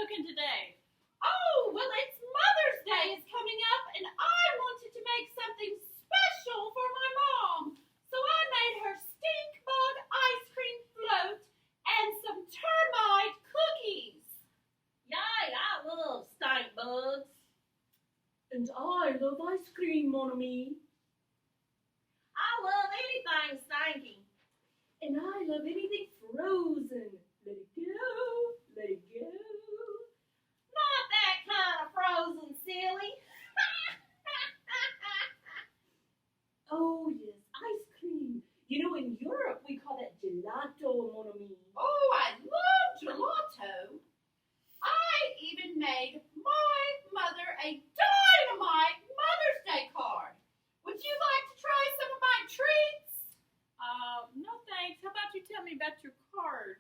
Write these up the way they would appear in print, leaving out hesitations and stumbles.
cooking today? Oh, well, it's Mother's Day is coming up, and I wanted to make something special for my mom. So I made her stink bug ice cream float and some termite cookies. Yay, I love stink bugs. And I love ice cream, mon ami. I love anything stinky. And I love anything frozen. Let it go, let it go. Not that kind of frozen, silly. Oh, yes, ice cream. You know, in Europe, we call that gelato, mon ami. Oh, I love gelato. I even made my mother a dynamite Mother's Day card. Would you like to try some of my treats? No thanks. How about you tell me about your card?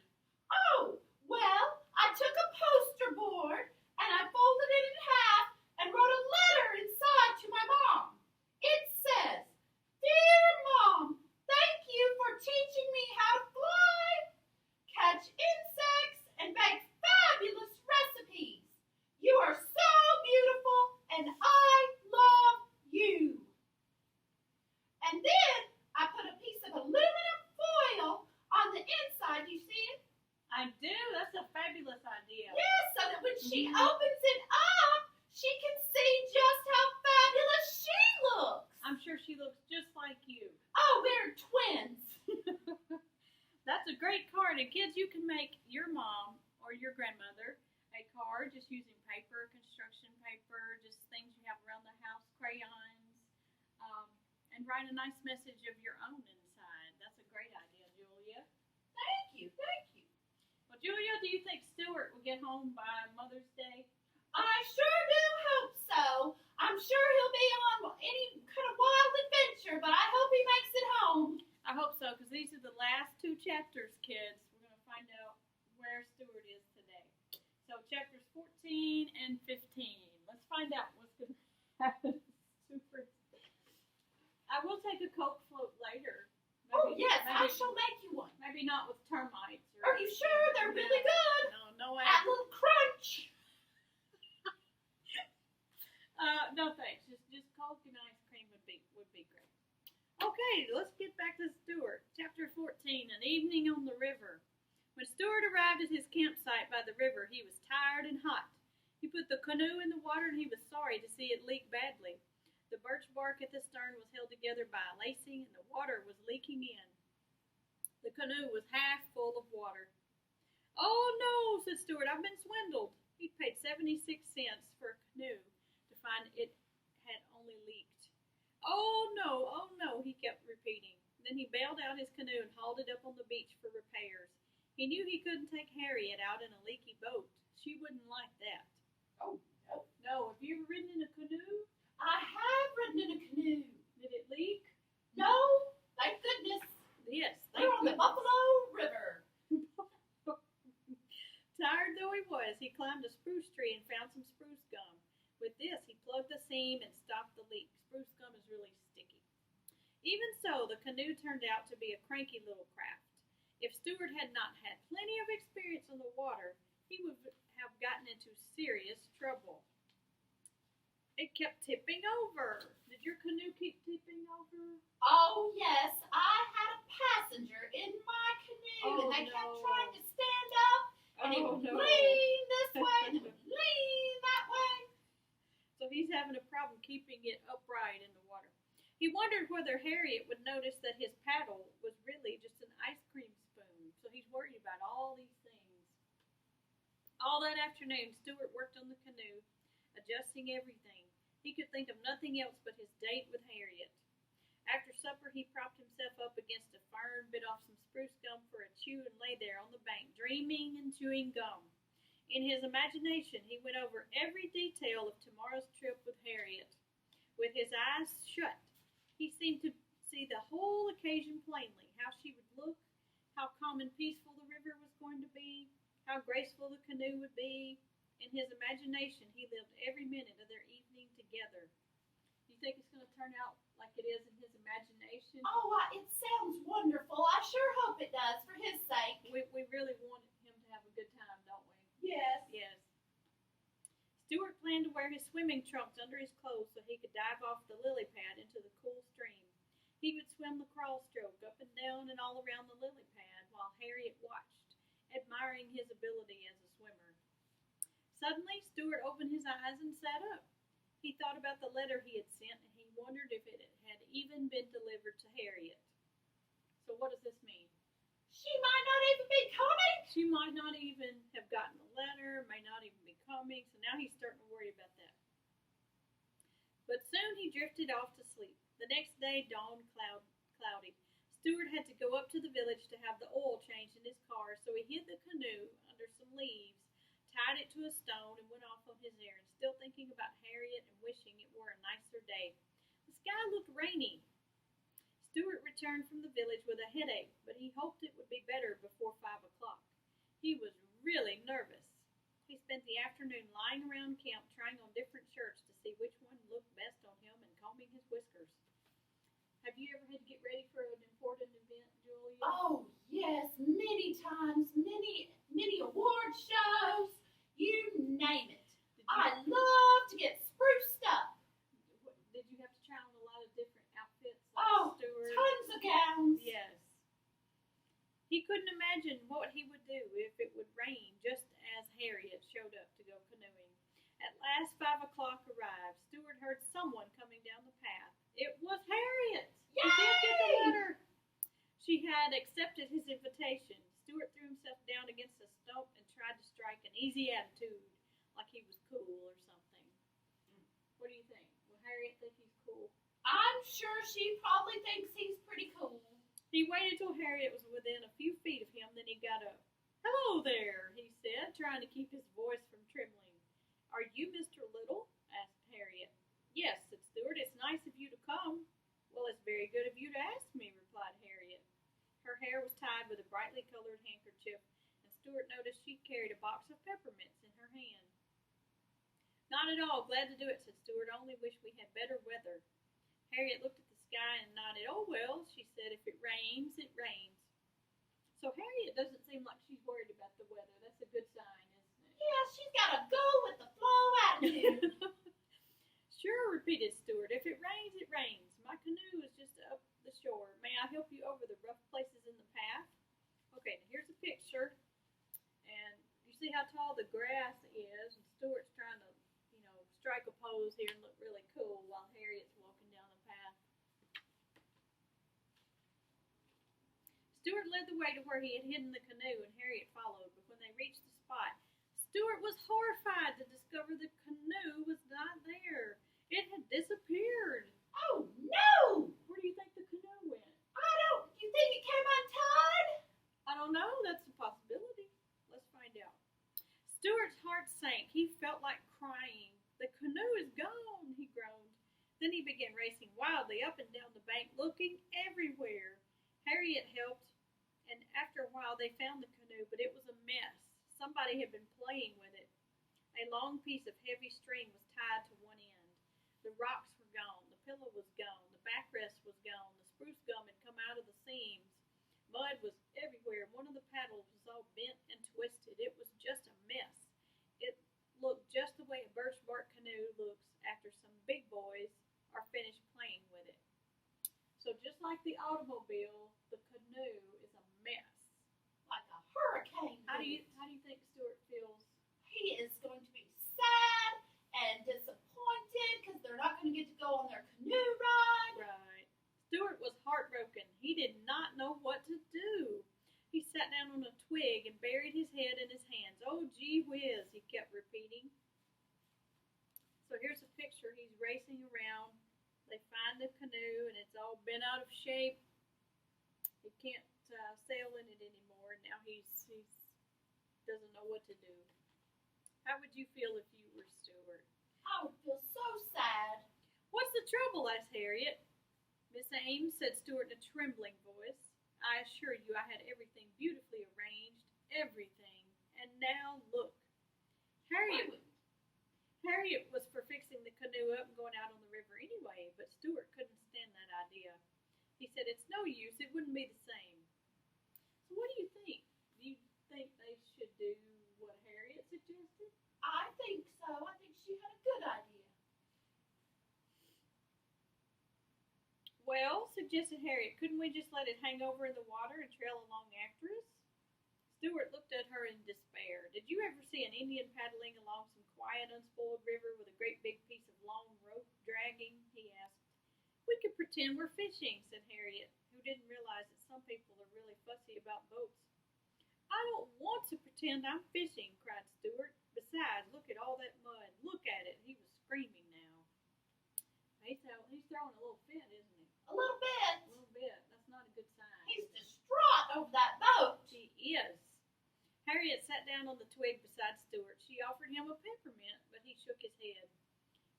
Oh, well, I took a poster board and I folded it in half and wrote a letter inside to my mom. It says, "Dear Mom, thank you for teaching me how to fly, catch insects, and bake fabulous recipes. You are so beautiful and I love you." And then I put a piece of aluminum foil on the inside. You see it? I do. That's a fabulous idea. Yes, so that when she opens it up, she can see just how fabulous she looks. I'm sure she looks just like you. Oh, we're twins. That's a great card. And kids, you can make your mom or your grandmother a card just using paper, construction paper, just things you have around the house, crayons, and write a nice message of your own inside. That's a great idea, Julia. Thank you, thank you. Well, Julia, do you think Stuart will get home by Mother's Day? I sure do hope so. I'm sure he'll be on any kind of wild adventure, but I hope he makes it home. I hope so, because these are the last two chapters, kids. We're going to find out where Stuart is today. So chapters 14 and 15. Let's find out what's going to happen to Stuart. I will take a Coke float later. Oh, yes, I shall make you one. Maybe not with termites. Are you sure? They're really good. No, Add a little crunch. No thanks. Just Coke and ice cream would be great. Okay, let's get back to Stuart. Chapter 14, an evening on the river. When Stuart arrived at his campsite by the river, he was tired and hot. He put the canoe in the water and he was sorry to see it leak badly. The birch bark at the stern was held together by a lacing and the water was leaking in. The canoe was half full of water. "Oh no," said Stuart, "I've been swindled." He'd paid 76 cents for a canoe to find it had only leaked. Oh no, he kept repeating. Then he bailed out his canoe and hauled it up on the beach for repairs. He knew he couldn't take Harriet out in a leaky boat. She wouldn't like that. Oh, no. No, have you ever ridden in a canoe? I have ridden in a canoe. Did it leak? No, thank goodness. Yes. We're on the Buffalo River. Tired though he was, he climbed a spruce tree and found some spruce gum. With this, he plugged the seam and stopped the leak. Spruce gum is really sticky. Even so, the canoe turned out to be a cranky little craft. If Stuart had not had plenty of experience on the water, he would have gotten into serious trouble. It kept tipping over. Did your canoe keep tipping over? Oh, yes, I had a passenger in my canoe, and they kept trying to stand up, and it would lean this way, and it would lean that way. So he's having a problem keeping it upright in the water. He wondered whether Harriet would notice that his paddle was really just an ice cream spoon. So he's worried about all these things. All that afternoon, Stuart worked on the canoe, adjusting everything. He could think of nothing else but his date with Harriet. After supper, he propped himself up against a fern, bit off some spruce gum for a chew, and lay there on the bank, dreaming and chewing gum. In his imagination, he went over every detail of tomorrow's trip with Harriet. With his eyes shut, he seemed to see the whole occasion plainly, how she would look, how calm and peaceful the river was going to be, how graceful the canoe would be. In his imagination, he lived every minute of their evening together. Do you think it's going to turn out like it is in his imagination? Oh, it sounds wonderful. I sure hope it does, for his sake. We really want him to have a good time, don't we? Yes. Yes. Stuart planned to wear his swimming trunks under his clothes so he could dive off the lily pad into the cool stream. He would swim the crawl stroke up and down and all around the lily pad while Harriet watched, admiring his ability as a swimmer. Suddenly, Stuart opened his eyes and sat up. He thought about the letter he had sent, and he wondered if it had even been delivered to Harriet. So what does this mean? She might not even be coming. She might not even have gotten the letter, may not even be coming, so now he's starting to worry about that. But soon he drifted off to sleep. The next day dawned cloudy. Stuart had to go up to the village to have the oil changed in his car, so he hid the canoe under some leaves, tied it to a stone, and went off on his errand, still thinking about Harriet and wishing it were a nicer day. The sky looked rainy. Stuart returned from the village with a headache, but he hoped it would be better before 5 o'clock. He was really nervous. He spent the afternoon lying around camp trying on different shirts to see which one looked best on him and combing his whiskers. Have you ever had to get ready for an important event, Julia? Oh, yes, many times, many award shows, you name it. I love to get spruced up. Did you have to try on a lot of different outfits? Oh, Stuart? tons of gowns. Yes. He couldn't imagine what he would do if it would rain just as Harriet showed up to go canoeing. At last 5 o'clock arrived. Stuart heard someone coming down the path. It was Harriet! Yay! He did get the letter! She had accepted his invitation. Stuart threw himself down against a stump and tried to strike an easy attitude, like he was cool or something. What do you think? Will Harriet think he's cool? I'm sure she probably thinks he's pretty cool. He waited till Harriet was within a few feet of him, then he got up. "Hello there," he said, trying to keep his voice from trembling. "Are you Mr. Little?" asked Harriet. "Yes," said Stuart. "It's nice of you to come." "Well, it's very good of you to ask me," replied Harriet. Her hair was tied with a brightly colored handkerchief, and Stuart noticed she carried a box of peppermints in her hand. "Not at all. Glad to do it," said Stuart. "Only wish we had better weather." Harriet looked at the sky and nodded. "Oh, well," she said, "if it rains, it rains." So Harriet doesn't seem like she's worried about the weather. That's a good sign, isn't it? Yeah, she's got a go with the flow attitude. "Sure," repeated Stuart. "If it rains, it rains. My canoe is just up the shore. May I help you over the rough places in the path?" Okay, now here's a picture. And you see how tall the grass is. And Stuart's trying to, strike a pose here and look really cool while Harriet's walking down the path. Stuart led the way to where he had hidden the canoe, and Harriet followed. But when they reached the spot, Stuart was horrified to discover the canoe was not there. It had disappeared. Oh, no! Where do you think the canoe went? You think it came untied? I don't know. That's a possibility. Let's find out. Stuart's heart sank. He felt like crying. "The canoe is gone," he groaned. Then he began racing wildly up and down the bank, looking everywhere. Harriet helped, and after a while they found the canoe, but it was a mess. Somebody had been playing with it. A long piece of heavy string was tied to one end. The rocks were gone. The pillow was gone. The backrest was gone. The spruce gum had come out of the seams. Mud was everywhere. One of the paddles was all bent and twisted. It was just a mess. It looked just the way a birch bark canoe looks after some big boys are finished playing with it. So just like the automobile, the canoe is a mess. Like a hurricane. How do you think Stuart feels? He is going to be sad and disappointed because they're not going to get to go on their canoe ride. Right. Stuart was heartbroken. He did not know what to do. He sat down on a twig and buried his head in his hands. "Oh, gee whiz," he kept repeating. So here's a picture. He's racing around. They find the canoe, and it's all bent out of shape. He can't sail in it anymore. Now he doesn't know what to do. How would you feel if you were Stuart? I would feel so sad. "What's the trouble?" asked Harriet. "Miss Ames," said Stuart in a trembling voice, "I assure you I had everything beautifully arranged. Everything. And now look." Harriet was for fixing the canoe up and going out on the river anyway, but Stuart couldn't stand that idea. He said, "It's no use. It wouldn't be the same." So what do you think? Do you think they should do what Harriet suggested? I think so. I think she she had a good idea. Well, suggested Harriet, couldn't we just let it hang over in the water and trail along after us? Stuart looked at her in despair. Did you ever see an Indian paddling along some quiet, unspoiled river with a great big piece of long rope dragging? He asked. We could pretend we're fishing, said Harriet, who didn't realize that some people are really fussy about boats. I don't want to pretend I'm fishing, cried Stuart. Besides, look at all that mud. Look at it. He was screaming now. He's throwing a little fit, isn't he? A little bit. A little bit. That's not a good sign. He's distraught over that boat. He is. Harriet sat down on the twig beside Stuart. She offered him a peppermint, but he shook his head.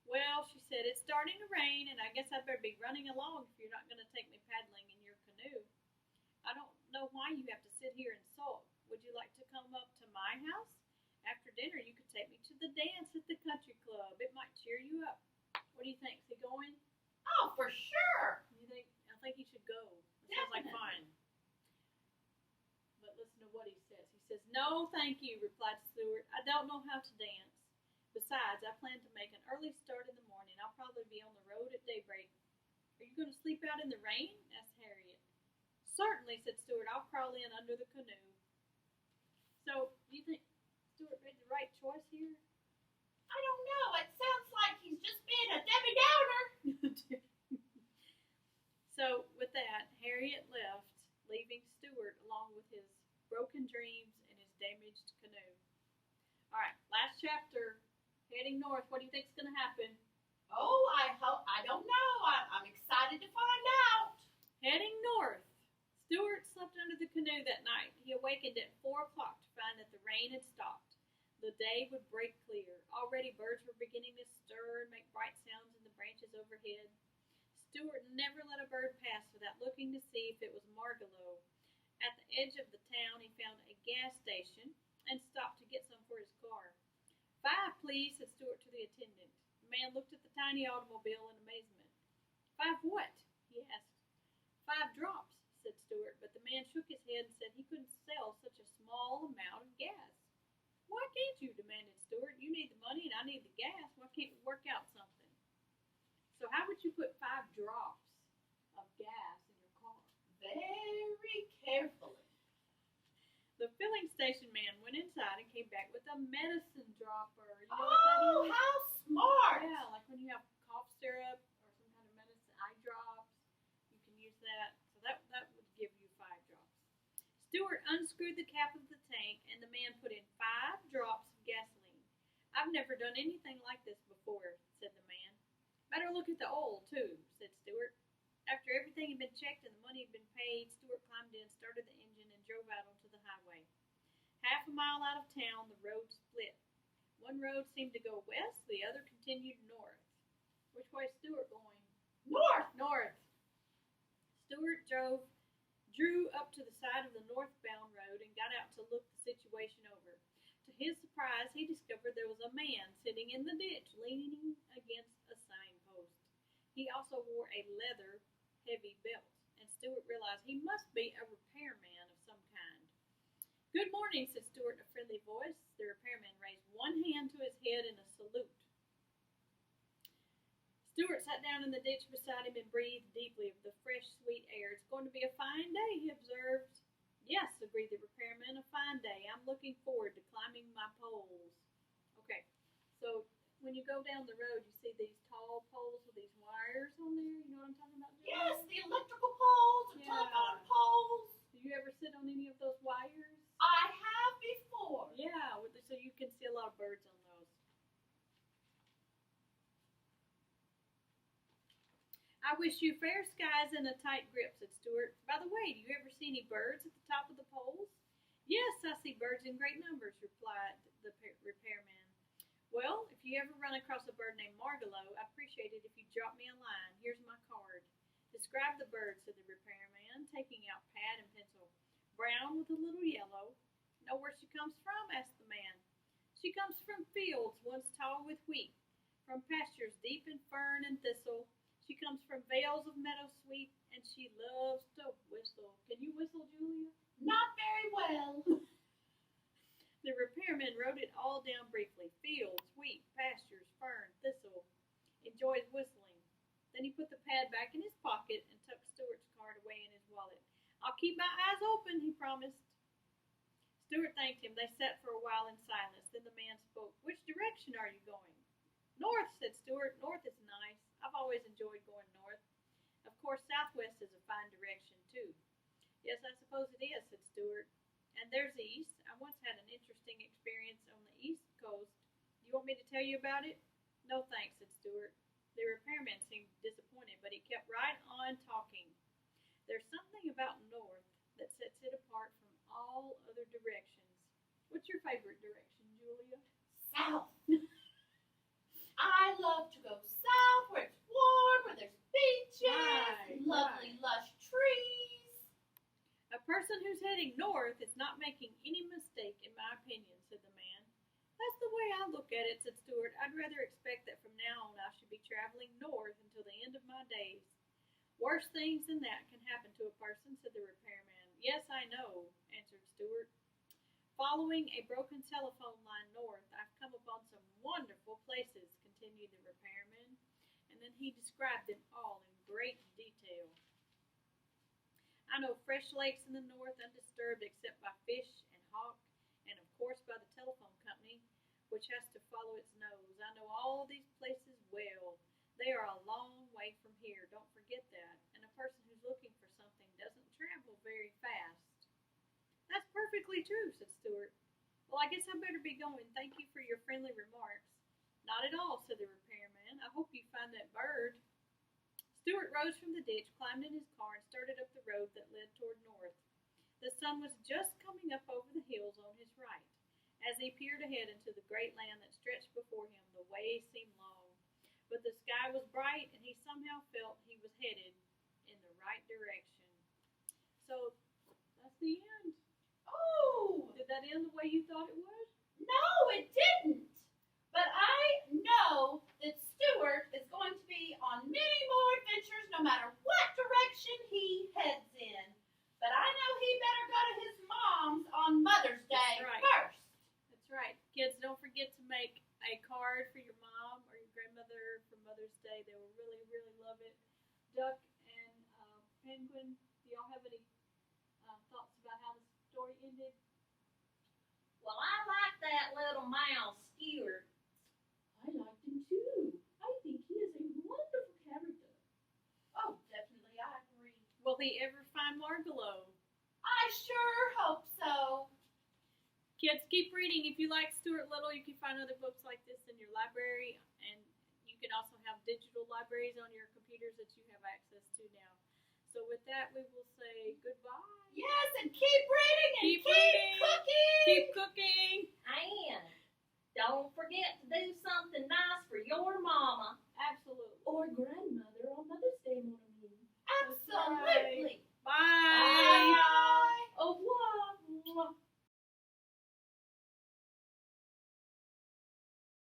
Well, she said, it's starting to rain, and I guess I'd better be running along if you're not going to take me paddling in your canoe. I don't know why you have to sit here and sulk. Would you like to come up to my house? After dinner, you could take me to the dance at the country club. It might cheer you up. What do you think? Is he going? Oh, for sure. I think he should go. It sounds like fun. But listen to what he says. He says, no, thank you, replied Stuart. I don't know how to dance. Besides, I plan to make an early start in the morning. I'll probably be on the road at daybreak. Are you going to sleep out in the rain? Asked Harriet. Certainly, said Stuart. I'll crawl in under the canoe. So, do you think Stuart made the right choice here? I don't know. It sounds like he's just being a Debbie Downer. So, with that, Harriet left, leaving Stuart along with his broken dreams and his damaged canoe. All right, last chapter, heading north. What do you think is going to happen? Oh, I don't know. I'm excited to find out. Heading north. Stuart slept under the canoe that night. He awakened at 4 o'clock to find that the rain had stopped. The day would break clear. Already birds were beginning to stir and make bright sounds in the branches overhead. Stuart never let a bird pass without looking to see if it was Margalo. At the edge of the town, he found a gas station and stopped to get some for his car. 5, please, said Stuart to the attendant. The man looked at the tiny automobile in amazement. 5 what? He asked. 5 drops, said Stuart, but the man shook his head and said he couldn't sell such a small amount of gas. Why can't you? Demanded Stuart. You need the money and I need the gas. Why can't we work out something? So how would you put 5 drops of gas in your car? Very carefully. The filling station man went inside and came back with a medicine dropper. You know what that is? How smart. Yeah, like when you have cough syrup or some kind of medicine, eye drops, you can use that. So that would give you 5 drops. Stuart unscrewed the cap of the tank and the man put in 5 drops of gasoline. I've never done anything like this before, said the man. Better look at the oil, too, said Stuart. After everything had been checked and the money had been paid, Stuart climbed in, started the engine, and drove out onto the highway. Half a mile out of town, the road split. One road seemed to go west, the other continued north. Which way is Stuart going? North. North. Stuart drew up to the side of the northbound road and got out to look the situation over. To his surprise, he discovered there was a man sitting in the ditch, leaning against a signpost. He also wore a leather heavy belt, and Stuart realized he must be a repairman of some kind. Good morning, said Stuart in a friendly voice. The repairman raised one hand to his head in a salute. Stuart sat down in the ditch beside him and breathed deeply of the fresh, sweet air. It's going to be a fine day, he observed. Yes, agreed the repairman, a fine day. I'm looking forward to climbing my poles. Okay, so when you go down the road, you see these tall poles with these wires on there. You know what I'm talking about, Julie? Yes, the electrical poles, the Yeah. telephone poles. Did you ever sit on any of those wires? I have before. Yeah, so you can see a lot of birds on those. I wish you fair skies and a tight grip, said Stuart. By the way, do you ever see any birds at the top of the poles? Yes, I see birds in great numbers, replied the repairman. Well, if you ever run across a bird named Margalo, I'd appreciate it if you drop me a line. Here's my card. Describe the bird, said the repairman, taking out pad and pencil. Brown with a little yellow. Know where she comes from? Asked the man. She comes from fields once tall with wheat, from pastures deep in fern and thistle. She comes from vales of meadow sweet, and she loves to whistle. Can you whistle, Julia? Not very well. The repairman wrote it all down briefly. Fields, wheat, pastures, fern, thistle. Enjoys whistling. Then he put the pad back in his pocket and tucked Stuart's card away in his wallet. I'll keep my eyes open, he promised. Stuart thanked him. They sat for a while in silence. Then the man spoke. Which direction are you going? North, said Stuart. North is nice. I've always enjoyed going north. Of course, southwest is a fine direction, too. Yes, I suppose it is, said Stuart. And there's east. I once had an interesting experience on the east coast. Do you want me to tell you about it? No, thanks, said Stuart. The repairman seemed disappointed, but he kept right on talking. There's something about north that sets it apart from all other directions. What's your favorite direction, Julia? South. I love to go south where it's warm, where there's beaches, lovely lush trees. A person who's heading north is not making any mistake, in my opinion, said the man. That's the way I look at it, said Stuart. I'd rather expect that from now on I should be traveling north until the end of my days. Worse things than that can happen to a person, said the repairman. Yes, I know, answered Stuart. Following a broken telephone line north, I've come upon some wonderful places, continued the repairman, and then he described them all in great detail. I know fresh lakes in the north undisturbed except by fish and hawk, and of course by the telephone company, which has to follow its nose. I know all these places well. They are a long way from here, don't forget that, and a person who's looking for something doesn't travel very fast. That's perfectly true, said Stuart. Well, I guess I better be going. Thank you for your friendly remarks. Not at all, said the repairman. I hope you find that bird. Stuart rose from the ditch, climbed in his car, and started up the road that led toward north. The sun was just coming up over the hills on his right. As he peered ahead into the great land that stretched before him, the way seemed long. But the sky was bright, and he somehow felt he was headed in the right direction. So, that's the end. Oh! Did that end the way you thought it would? No, it didn't. But I know that Stuart is going to be on many more adventures no matter what direction he heads in. But I know he better go to his mom's on Mother's Day first. That's right. Kids, don't forget to make a card for your mom or your grandmother for Mother's Day. They will really, really love it. Duck and Penguin, do y'all have any thoughts about how the story ended? Well, I like that little mouse, Stuart. I liked him too. I think he is a wonderful character. Oh, definitely, I agree. Will he ever find Margalo? I sure hope so. Kids, keep reading. If you like Stuart Little, you can find other books like this in your library, and you can also have digital libraries on your computers that you have access to now. So with that, we will say goodbye. Yes, and keep reading.